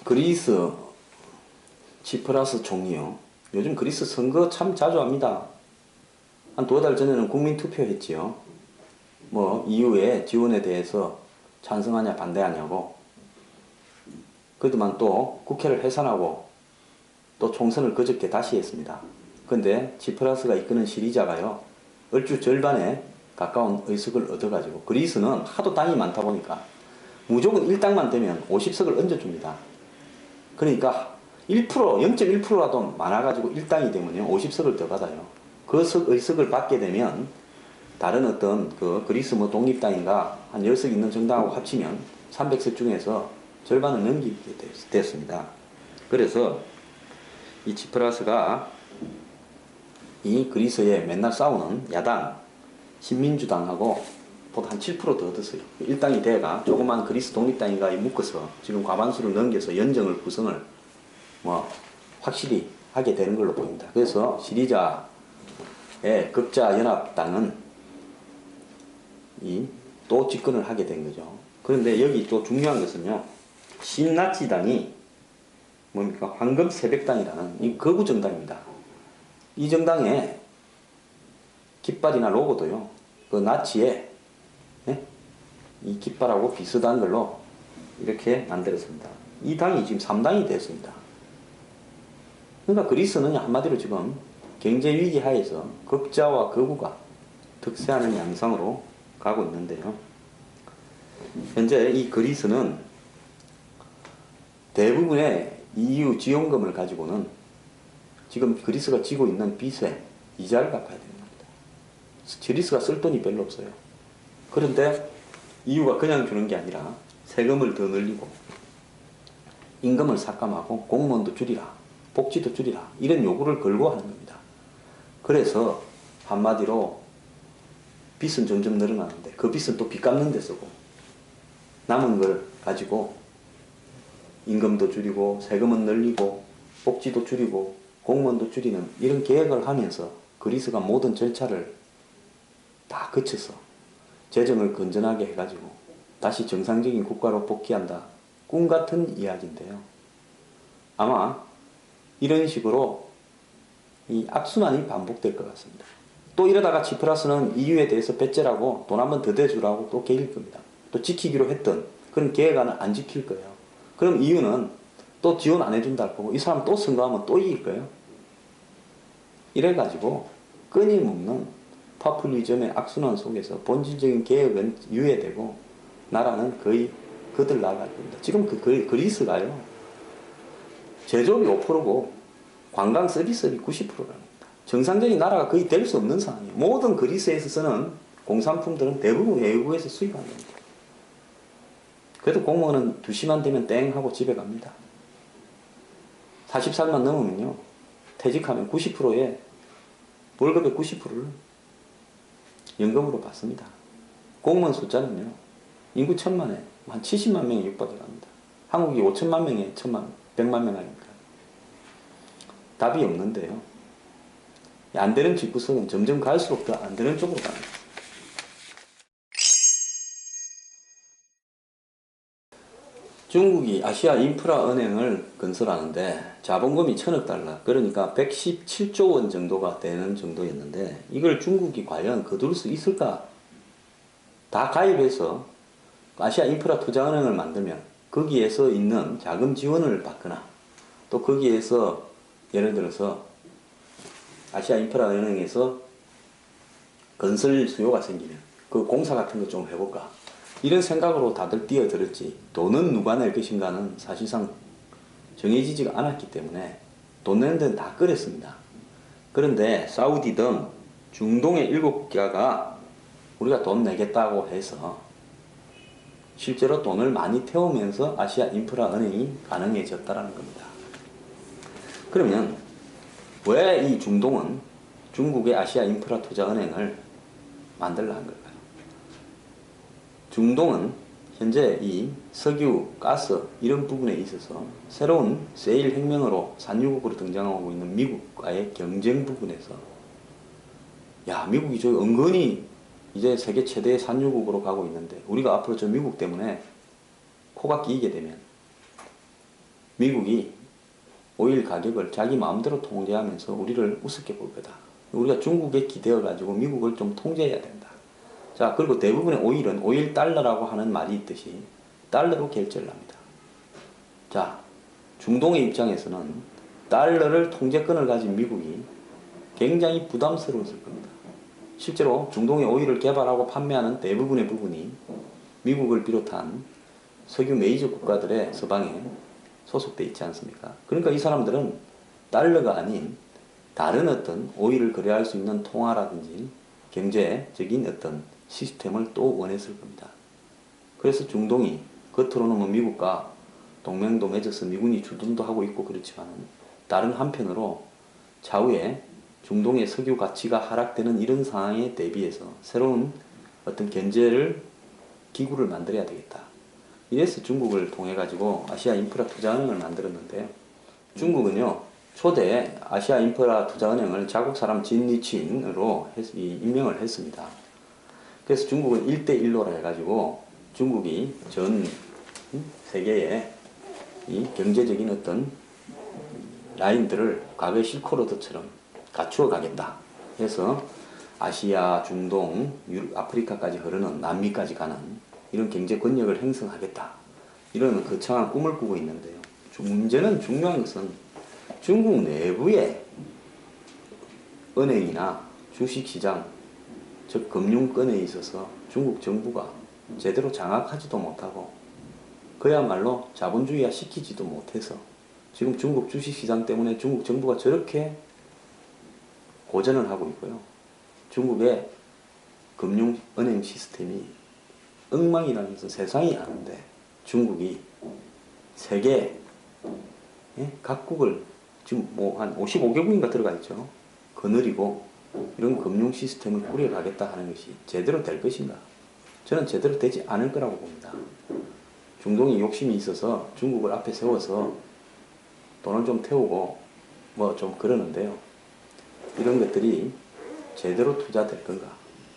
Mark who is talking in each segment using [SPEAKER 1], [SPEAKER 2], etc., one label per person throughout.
[SPEAKER 1] 그리스 치프라스 총리요. 요즘 그리스 선거 참 자주 합니다. 한 2달 전에는 국민투표 했지요. 뭐 EU의 지원에 대해서 찬성하냐 반대하냐고. 그동안 또 국회를 해산하고 또 총선을 그저께 다시 했습니다. 근데 치프라스가 이끄는 시리자가요, 얼추 절반에 가까운 의석을 얻어가지고, 그리스는 하도 땅이 많다 보니까 무조건 1당만 되면 50석을 얹어줍니다. 그러니까 1%, 0.1%라도 많아가지고 1당이 되면요 50석을 더 받아요. 그 의석을 받게 되면 다른 어떤 그리스 뭐 독립당인가 한 10석 있는 정당하고 합치면 300석 중에서 절반을 넘기게 됐습니다. 그래서 이 치프라스가 이 그리스에 맨날 싸우는 야당 신민주당하고 보다 한 7% 더 얻었어요. 일당이 돼가 조그만 그리스 독립당인가 묶어서 지금 과반수를 넘겨서 연정을 구성을 뭐 확실히 하게 되는 걸로 보입니다. 그래서 시리자의 극자연합당은 또 집권을 하게 된 거죠. 그런데 여기 또 중요한 것은요, 신나치당이 뭡니까? 황금새벽당이라는 이 거구 정당입니다. 이 정당의 깃발이나 로고도요, 그 나치의 이 깃발하고 비슷한 걸로 이렇게 만들었습니다. 이 당이 지금 3당이 됐습니다. 그러니까 그리스는 한마디로 지금 경제위기 하에서 극자와 거구가 득세하는 양상으로 가고 있는데요. 현재 이 그리스는 대부분의 EU 지원금을 가지고는 지금 그리스가 지고 있는 빚에 이자를 갚아야 되는 겁니다. 그리스가 쓸 돈이 별로 없어요. 그런데 EU가 그냥 주는 게 아니라 세금을 더 늘리고 임금을 삭감하고 공무원도 줄이라, 복지도 줄이라, 이런 요구를 걸고 하는 겁니다. 그래서 한마디로 빚은 점점 늘어나는데 그 빚은 또 빚 갚는 데 쓰고 남은 걸 가지고 임금도 줄이고 세금은 늘리고 복지도 줄이고 공무원도 줄이는 이런 계획을 하면서 그리스가 모든 절차를 다 거쳐서 재정을 건전하게 해가지고 다시 정상적인 국가로 복귀한다. 꿈 같은 이야기인데요. 아마 이런 식으로 이 악순환이 반복될 것 같습니다. 또 이러다가 치프라스는 EU에 대해서 배째라고 돈 한번 더 대주라고 또 개길 겁니다. 또 지키기로 했던 그런 계획안을 안 지킬 거예요. 그럼 EU는 또 지원 안 해준다 할 거고 이 사람 또 선거하면 또 이길 거예요. 이래가지고 끊임없는 파퓰리즘의 악순환 속에서 본질적인 개혁은 유예되고 나라는 거의 거들 나갈 겁니다. 지금 그리스가요, 제조업이 5%고 관광 서비스업이 90%라는 겁니다. 정상적인 나라가 거의 될 수 없는 상황이에요. 모든 그리스에서 쓰는 공산품들은 대부분 외국에서 수입하는 겁니다. 그래도 공무원은 2시만 되면 땡 하고 집에 갑니다. 40살만 넘으면요, 퇴직하면 90%의 월급의 90%를 연금으로 받습니다. 공무원 숫자는요, 인구 1000만에 한 70만 명에 육박해 갑니다. 한국이 5천만 명에 100만 명 아닙니까? 답이 없는데요. 안 되는 집구석은 점점 갈수록 더 안 되는 쪽으로 갑니다. 중국이 아시아 인프라 은행을 건설하는데 자본금이 1000억 달러, 그러니까 117조 원 정도가 되는 정도였는데 이걸 중국이 과연 거둘 수 있을까? 다 가입해서 아시아 인프라 투자은행을 만들면 거기에서 있는 자금 지원을 받거나 또 거기에서 예를 들어서 아시아 인프라 은행에서 건설 수요가 생기면 그 공사 같은 거 좀 해볼까? 이런 생각으로 다들 뛰어들었지, 돈은 누가 낼 것인가는 사실상 정해지지가 않았기 때문에 돈 내는 데는 다 끌었습니다. 그런데 사우디 등 중동의 7개가 우리가 돈 내겠다고 해서 실제로 돈을 많이 태우면서 아시아 인프라 은행이 가능해졌다는 겁니다. 그러면 왜 이 중동은 중국의 아시아 인프라 투자 은행을 만들려 한 걸까요? 중동은 현재 이 석유, 가스 이런 부분에 있어서 새로운 세일 혁명으로 산유국으로 등장하고 있는 미국과의 경쟁 부분에서 미국이 저 은근히 이제 세계 최대의 산유국으로 가고 있는데 우리가 앞으로 저 미국 때문에 코가 끼이게 되면 미국이 오일 가격을 자기 마음대로 통제하면서 우리를 우습게 볼 거다. 우리가 중국에 기대어 가지고 미국을 좀 통제해야 된다. 자, 그리고 대부분의 오일은 오일 달러라고 하는 말이 있듯이 달러로 결제를 합니다. 자, 중동의 입장에서는 달러를 통제권을 가진 미국이 굉장히 부담스러웠을 겁니다. 실제로 중동의 오일을 개발하고 판매하는 대부분의 부분이 미국을 비롯한 석유 메이저 국가들의 서방에 소속돼 있지 않습니까? 그러니까 이 사람들은 달러가 아닌 다른 어떤 오일을 거래할 수 있는 통화라든지 경제적인 어떤 시스템을 또 원했을 겁니다. 그래서 중동이 겉으로는 뭐 미국과 동맹도 맺어서 미군이 주둔도 하고 있고 그렇지만 다른 한편으로 차후에 중동의 석유 가치가 하락되는 이런 상황에 대비해서 새로운 어떤 견제를 기구를 만들어야 되겠다. 이래서 중국을 통해 가지고 아시아 인프라 투자은행을 만들었는데요. 중국은요 초대 아시아 인프라 투자은행을 자국 사람 진리친으로 임명을 했습니다. 그래서 중국은 1대1로 해가지고 중국이 전 세계에 이 경제적인 어떤 라인들을 과거의 실크로드처럼 갖추어 가겠다. 그래서 아시아, 중동, 유럽, 아프리카까지 흐르는 남미까지 가는 이런 경제 권력을 형성하겠다. 이런 거창한 꿈을 꾸고 있는데요. 문제는 중요한 것은 중국 내부의 은행이나 주식시장, 즉 금융권에 있어서 중국 정부가 제대로 장악하지도 못하고 그야말로 자본주의화 시키지도 못해서 지금 중국 주식시장 때문에 중국 정부가 저렇게 고전을 하고 있고요. 중국의 금융은행 시스템이 엉망이라면서 세상이 아는데 중국이 세계 각국을 지금 뭐 한 55개국인가 들어가 있죠. 거느리고 이런 금융 시스템을 꾸려가겠다 하는 것이 제대로 될 것인가? 저는 제대로 되지 않을 거라고 봅니다. 중동이 욕심이 있어서 중국을 앞에 세워서 돈을 좀 태우고 뭐 좀 그러는데요. 이런 것들이 제대로 투자될 건가?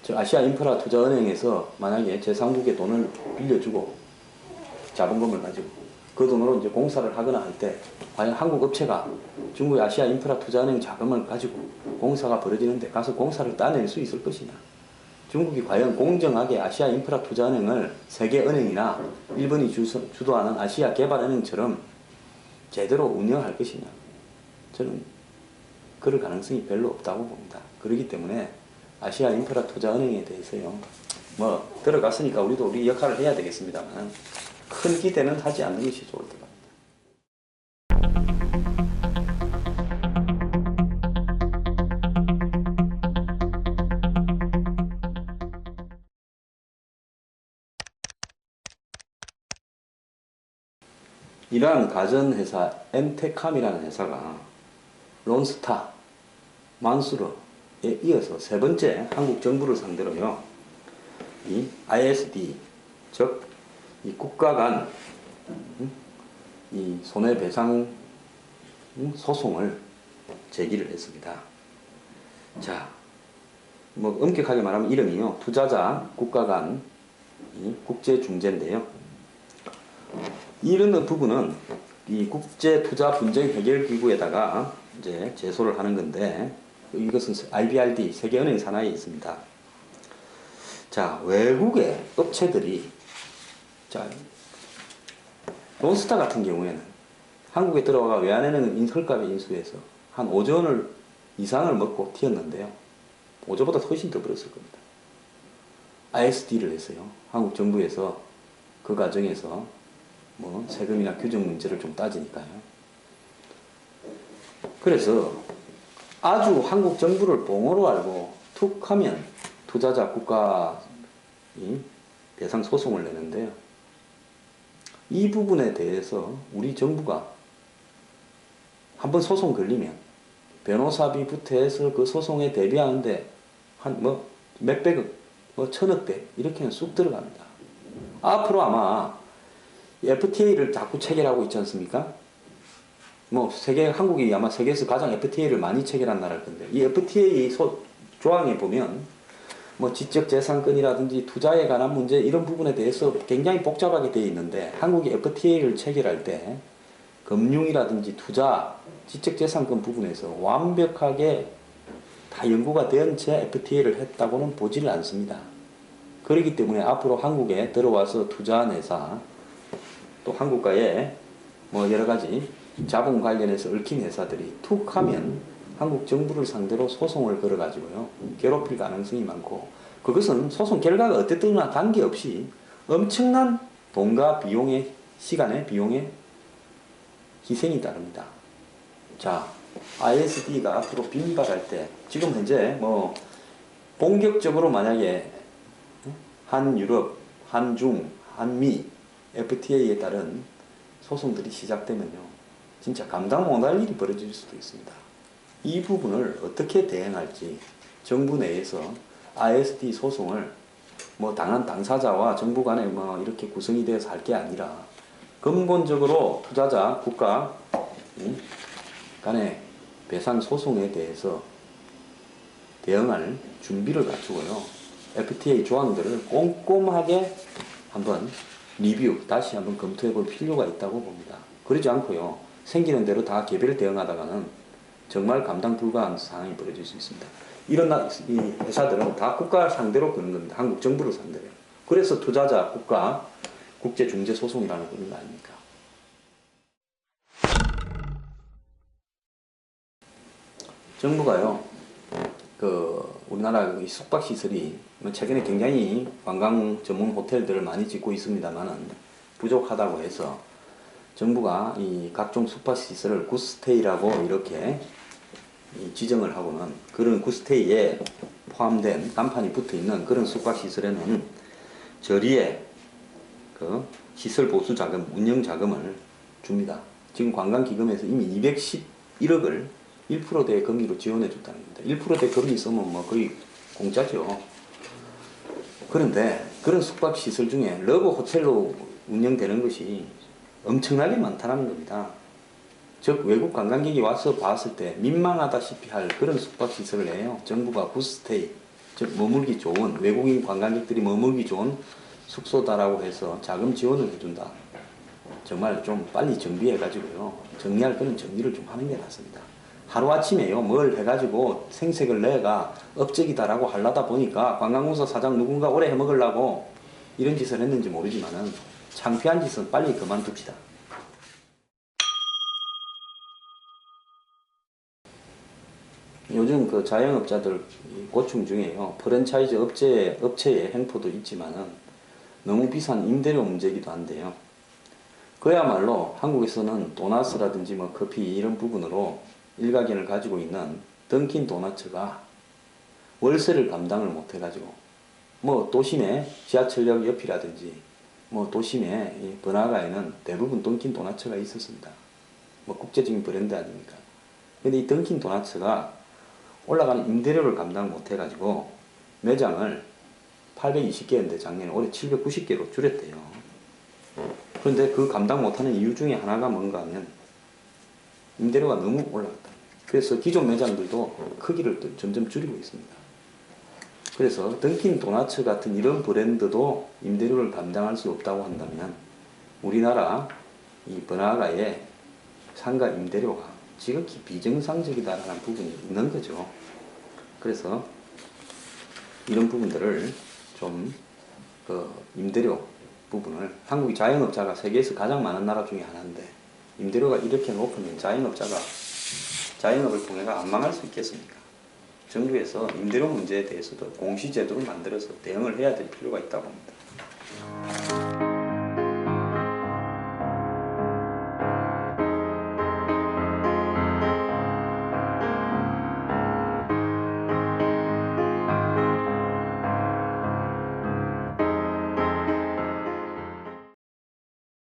[SPEAKER 1] 즉 아시아 인프라 투자은행에서 만약에 제3국에 돈을 빌려주고 자본금을 가지고 그 돈으로 이제 공사를 하거나 할 때 과연 한국 업체가 중국의 아시아 인프라 투자은행 자금을 가지고 공사가 벌어지는데 가서 공사를 따낼 수 있을 것이냐? 중국이 과연 공정하게 아시아 인프라 투자은행을 세계은행이나 일본이 주도하는 아시아 개발은행처럼 제대로 운영할 것이냐? 저는 그럴 가능성이 별로 없다고 봅니다. 그렇기 때문에 아시아 인프라 투자은행에 대해서요, 뭐 들어갔으니까 우리도 우리 역할을 해야 되겠습니다만 큰 기대는 하지 않는 것이 좋을 것 같습니다. 이러한 가전회사 엔테캄이라는 회사가 론스타, 만수르에 이어서 세 번째 한국 정부를 상대로요, 이 ISD, 즉 이 국가 간 이 손해배상 소송을 제기를 했습니다. 자, 뭐 엄격하게 말하면 이름이요, 투자자 국가 간 국제중재인데요. 이런 부분은 이 국제투자분쟁해결기구에다가 이제 제소를 하는 건데, 이것은 IBRD 세계은행 산하에 있습니다. 자, 외국의 업체들이, 자, 론스타 같은 경우에는 한국에 들어가 외환은행 헐값에 인수해서 한 5조 원을 이상을 먹고 튀었는데요. 5조보다 훨씬 더 벌었을 겁니다. ISD를 했어요. 한국 정부에서 그 과정에서 뭐 세금이나 규정 문제를 좀 따지니까요. 그래서 아주 한국 정부를 봉으로 알고 툭 하면 투자자 국가이 배상 소송을 내는데요. 이 부분에 대해서 우리 정부가 한번 소송 걸리면 변호사비부터 해서 그 소송에 대비하는데 한 뭐 몇백억, 뭐 천억대 이렇게는 쑥 들어갑니다. 앞으로 아마 FTA를 자꾸 체결하고 있지 않습니까? 뭐 한국이 아마 세계에서 가장 FTA를 많이 체결한 나라일 건데, 이 FTA 조항에 보면 뭐 지적재산권이라든지 투자에 관한 문제 이런 부분에 대해서 굉장히 복잡하게 되어 있는데, 한국이 FTA를 체결할 때 금융이라든지 투자, 지적재산권 부분에서 완벽하게 다 연구가 된 채 FTA를 했다고는 보지를 않습니다. 그렇기 때문에 앞으로 한국에 들어와서 투자한 회사, 또 한국과의 뭐 여러 가지 자본 관련해서 얽힌 회사들이 툭 하면 한국 정부를 상대로 소송을 걸어가지고요, 괴롭힐 가능성이 많고, 그것은 소송 결과가 어땠든 관계없이 엄청난 돈과 비용의, 시간의 비용의 희생이 따릅니다. 자, ISD가 앞으로 빈발할 때, 지금 현재 뭐 본격적으로 만약에 한유럽, 한중, 한미 FTA에 따른 소송들이 시작되면요, 진짜 감당 못할 일이 벌어질 수도 있습니다. 이 부분을 어떻게 대응할지 정부 내에서 ISD 소송을 뭐 당한 당사자와 정부 간에 뭐 이렇게 구성이 되어서 할 게 아니라 근본적으로 투자자, 국가 간의 배상 소송에 대해서 대응할 준비를 갖추고요, FTA 조항들을 꼼꼼하게 한번 리뷰, 다시 한번 검토해 볼 필요가 있다고 봅니다. 그러지 않고요, 생기는 대로 다 개별 대응하다가는 정말 감당 불가한 상황이 벌어질 수 있습니다. 이런 이 회사들은 다 국가를 상대로 그런 겁니다. 한국 정부를 상대로. 그래서 투자자, 국가, 국제중재소송이라는 그런 거 아닙니까? 정부가요, 우리나라 숙박시설이 최근에 굉장히 관광 전문 호텔들을 많이 짓고 있습니다만은 부족하다고 해서 정부가 이 각종 숙박시설을 굿스테이라고 이렇게 지정을 하고는, 그런 굿스테이에 포함된 간판이 붙어 있는 그런 숙박시설에는 저리에 그 시설 보수 자금, 운영 자금을 줍니다. 지금 관광기금에서 이미 211억을 1%대 금리로 지원해 줬다는 겁니다. 1%대 금리 쓰면 뭐 거의 공짜죠. 그런데 그런 숙박시설 중에 러브 호텔로 운영되는 것이 엄청나게 많다는 겁니다. 즉 외국 관광객이 와서 봤을 때 민망하다시피 할 그런 숙박시설을 내요. 정부가 굿스테이, 즉 머물기 좋은, 외국인 관광객들이 머물기 좋은 숙소다라고 해서 자금 지원을 해준다. 정말 좀 빨리 정비해가지고요, 정리할 거는 정리를 좀 하는 게 낫습니다. 하루아침에요, 뭘 해가지고 생색을 내가 업적이다라고 하려다 보니까 관광공사 사장 누군가 오래 해먹으려고 이런 짓을 했는지 모르지만은 창피한 짓은 빨리 그만둡시다. 요즘 그 자영업자들 고충 중에요, 프랜차이즈 업체의 행포도 있지만은 너무 비싼 임대료 문제이기도 한데요. 그야말로 한국에서는 도나스라든지 뭐 커피 이런 부분으로 일가견을 가지고 있는 던킨 도너츠가 월세를 감당을 못해가지고, 뭐 도심의 지하철역 옆이라든지 뭐 도심의 번화가에는 대부분 던킨 도너츠가 있었습니다. 뭐 국제적인 브랜드 아닙니까? 근데 이 던킨 도너츠가 올라가는 임대료를 감당 못해가지고 매장을 820개였는데 작년에 올해 790개로 줄였대요. 그런데 그 감당 못하는 이유 중에 하나가 뭔가 하면 임대료가 너무 올라갔다. 그래서 기존 매장들도 크기를 점점 줄이고 있습니다. 그래서 던킨 도너츠 같은 이런 브랜드도 임대료를 감당할 수 없다고 한다면 우리나라 이 번화가의 상가 임대료가 지극히 비정상적이다라는 부분이 있는 거죠. 그래서 이런 부분들을 좀 임대료 부분을, 한국이 자영업자가 세계에서 가장 많은 나라 중에 하나인데 임대료가 이렇게 높으면 자영업을 통해가 안 망할 수 있겠습니까? 정부에서 임대료 문제에 대해서도 공시제도를 만들어서 대응을 해야 될 필요가 있다고 합니다.